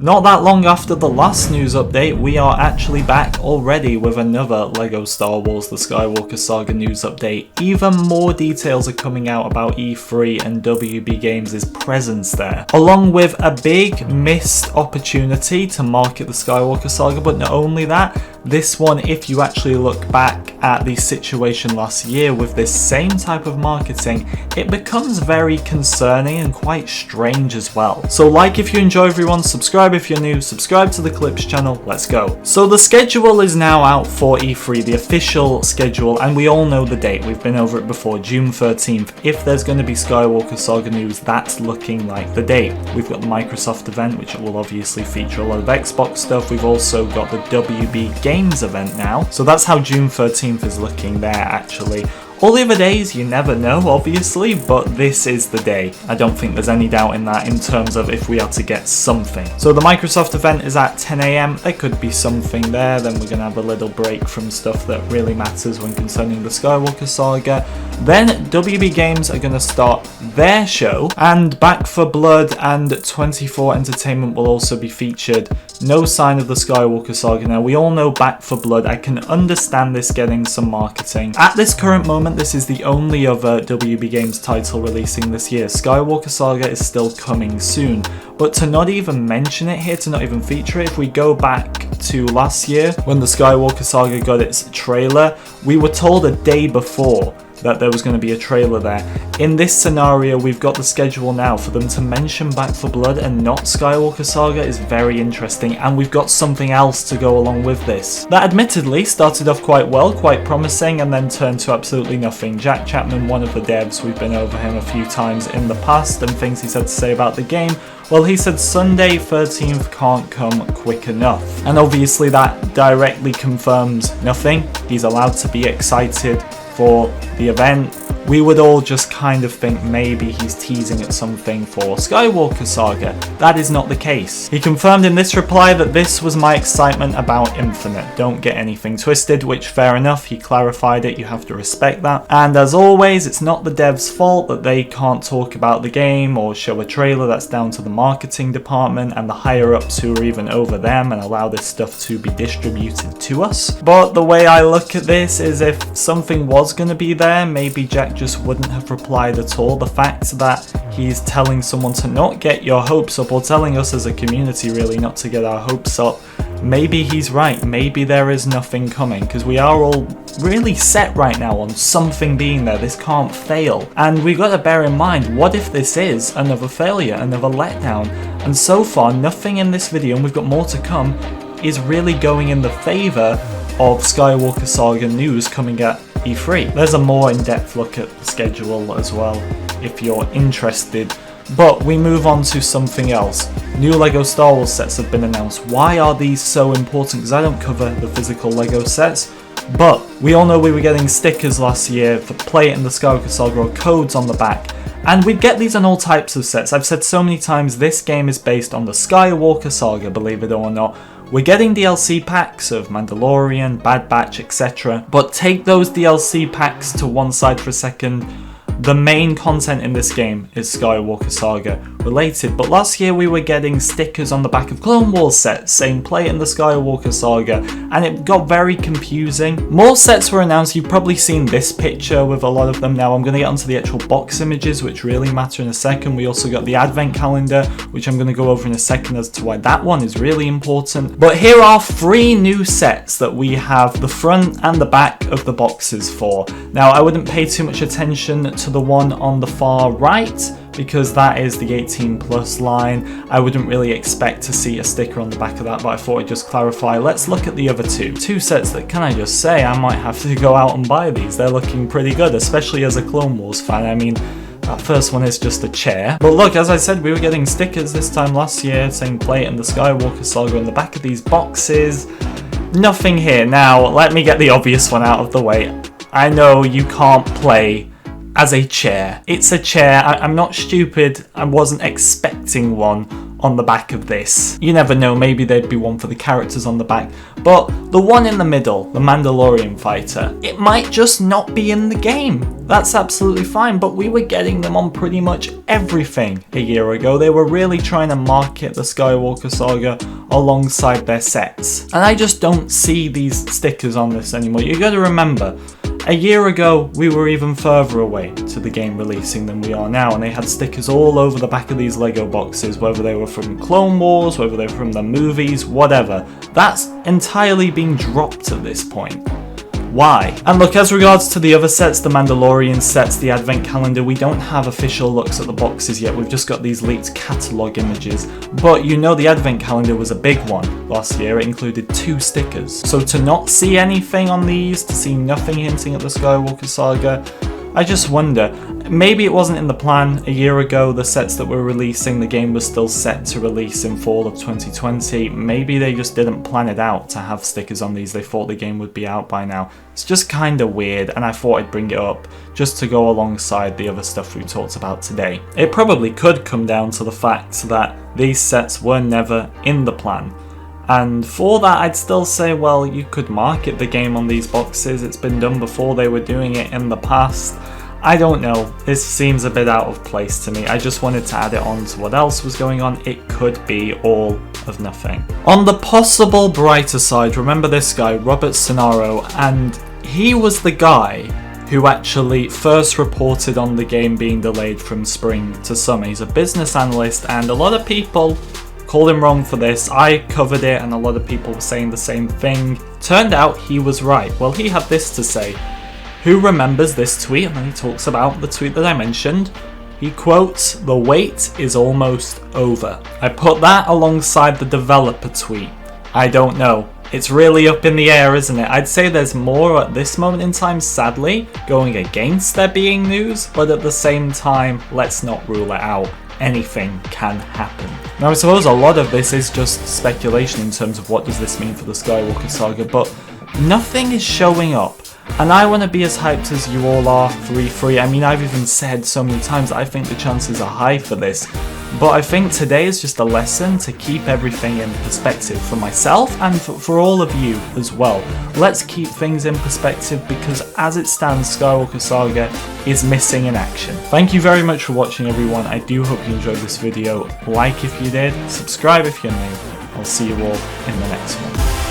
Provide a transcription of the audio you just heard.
Not that long after the last news update, we are actually back already with another LEGO Star Wars The Skywalker Saga news update. Even more details are coming out about E3 and WB Games' presence there, along with a big missed opportunity to market the Skywalker Saga. But not only that, this one, if you actually look back at the situation last year with this same type of marketing, it becomes very concerning and quite strange as well. So like if you enjoy, everyone, subscribe if you're new, subscribe to the Clips channel, let's go. So the schedule is now out for E3, the official schedule, and we all know the date, we've been over it before, June 13th. If there's going to be Skywalker Saga news, that's looking like the date. We've got the Microsoft event, which will obviously feature a lot of Xbox stuff. We've also got the WB Games event now, so that's how June 13th is looking there actually. All the other days, you never know, obviously, but this is the day. I don't think there's any doubt in that in terms of if we are to get something. So the Microsoft event is at 10 AM. There could be something there. Then we're going to have a little break from stuff that really matters when concerning the Skywalker Saga. Then WB Games are going to start their show, and Back 4 Blood and 24 Entertainment will also be featured. No sign of the Skywalker Saga now. We all know Back 4 Blood. I can understand this getting some marketing. At this current moment, this is the only other WB Games title releasing this year. Skywalker Saga is still coming soon, but to not even mention it here, to not even feature it, if we go back to last year when the Skywalker Saga got its trailer, we were told a day before that there was going to be a trailer there. In this scenario, we've got the schedule now. For them to mention Back 4 Blood and not Skywalker Saga is very interesting, and we've got something else to go along with this. That admittedly started off quite well, quite promising, and then turned to absolutely nothing. Jack Chapman, one of the devs, we've been over him a few times in the past, and things he said to say about the game. Well, he said Sunday 13th can't come quick enough. And obviously that directly confirms nothing. He's allowed to be excited for the event. We would all just kind of think maybe he's teasing at something for Skywalker Saga. That is not the case. He confirmed in this reply that this was my excitement about Infinite. Don't get anything twisted, which fair enough, he clarified it, you have to respect that. And as always, it's not the devs' fault that they can't talk about the game or show a trailer. That's down to the marketing department and the higher ups who are even over them and allow this stuff to be distributed to us. But the way I look at this is if something was going to be there, maybe Jack just wouldn't have replied at all. The fact that he's telling someone to not get your hopes up, or telling us as a community really not to get our hopes up, maybe he's right. Maybe there is nothing coming, because we are all really set right now on something being there. This can't fail. And we've got to bear in mind, what if this is another failure, another letdown? And so far, nothing in this video, and we've got more to come, is really going in the favour of Skywalker Saga news coming at E3. There's a more in-depth look at the schedule as well, if you're interested. But we move on to something else. New LEGO Star Wars sets have been announced. Why are these so important? Because I don't cover the physical LEGO sets, but we all know we were getting stickers last year for Play It in the Skywalker Saga, or codes on the back. And we'd get these on all types of sets. I've said so many times, this game is based on the Skywalker Saga, believe it or not. We're getting DLC packs of Mandalorian, Bad Batch, etc. But take those DLC packs to one side for a second. The main content in this game is Skywalker Saga related, but last year we were getting stickers on the back of Clone Wars sets saying Play It in the Skywalker Saga, and it got very confusing. More sets were announced. You've probably seen this picture with a lot of them now. I'm going to get onto the actual box images, which really matter in a second. We also got the advent calendar, which I'm going to go over in a second as to why that one is really important. But here are 3 new sets that we have the front and the back of the boxes for. Now, I wouldn't pay too much attention to the one on the far right, because that is the 18+ line. I wouldn't really expect to see a sticker on the back of that, but I thought I'd just clarify. Let's look at the other two sets that, can I just say, I might have to go out and buy these. They're looking pretty good, especially as a Clone Wars fan. I mean, that first one is just a chair. But look, as I said, we were getting stickers this time last year saying Play It in the Skywalker Saga on the back of these boxes. Nothing here. Now, let me get the obvious one out of the way. I know you can't play as a chair. It's a chair. I'm not stupid. I wasn't expecting one on the back of this. You never know, maybe there'd be one for the characters on the back. But the one in the middle, the Mandalorian fighter, it might just not be in the game. That's absolutely fine, but we were getting them on pretty much everything a year ago. They were really trying to market the Skywalker Saga alongside their sets. And I just don't see these stickers on this anymore. You gotta remember, a year ago, we were even further away to the game releasing than we are now, and they had stickers all over the back of these Lego boxes, whether they were from Clone Wars, whether they were from the movies, whatever. That's entirely being dropped at this point. Why? And look, as regards to the other sets, the Mandalorian sets, the Advent Calendar, we don't have official looks at the boxes yet. We've just got these leaked catalogue images. But you know the Advent Calendar was a big one last year. It included 2 stickers. So to not see anything on these, to see nothing hinting at the Skywalker Saga, I just wonder. Maybe it wasn't in the plan a year ago, the sets that were releasing, the game was still set to release in fall of 2020. Maybe they just didn't plan it out to have stickers on these, they thought the game would be out by now. It's just kinda weird, and I thought I'd bring it up just to go alongside the other stuff we talked about today. It probably could come down to the fact that these sets were never in the plan. And for that, I'd still say, well, you could market the game on these boxes. It's been done before, they were doing it in the past. I don't know, this seems a bit out of place to me. I just wanted to add it on to what else was going on. It could be all of nothing. On the possible brighter side, remember this guy, Robert Sonaro, and he was the guy who actually first reported on the game being delayed from spring to summer. He's a business analyst, and a lot of people called him wrong for this. I covered it and a lot of people were saying the same thing. Turned out he was right. Well, he had this to say. Who remembers this tweet? And then he talks about the tweet that I mentioned. He quotes, "The wait is almost over." I put that alongside the developer tweet. I don't know. It's really up in the air, isn't it? I'd say there's more at this moment in time, sadly, going against there being news, but at the same time, let's not rule it out. Anything can happen. Now, I suppose a lot of this is just speculation in terms of what does this mean for the Skywalker Saga, but nothing is showing up. And I want to be as hyped as you all are for E3. I mean, I've even said so many times that I think the chances are high for this. But I think today is just a lesson to keep everything in perspective for myself and for all of you as well. Let's keep things in perspective because as it stands, Skywalker Saga is missing in action. Thank you very much for watching, everyone. I do hope you enjoyed this video. Like if you did, subscribe if you're new. I'll see you all in the next one.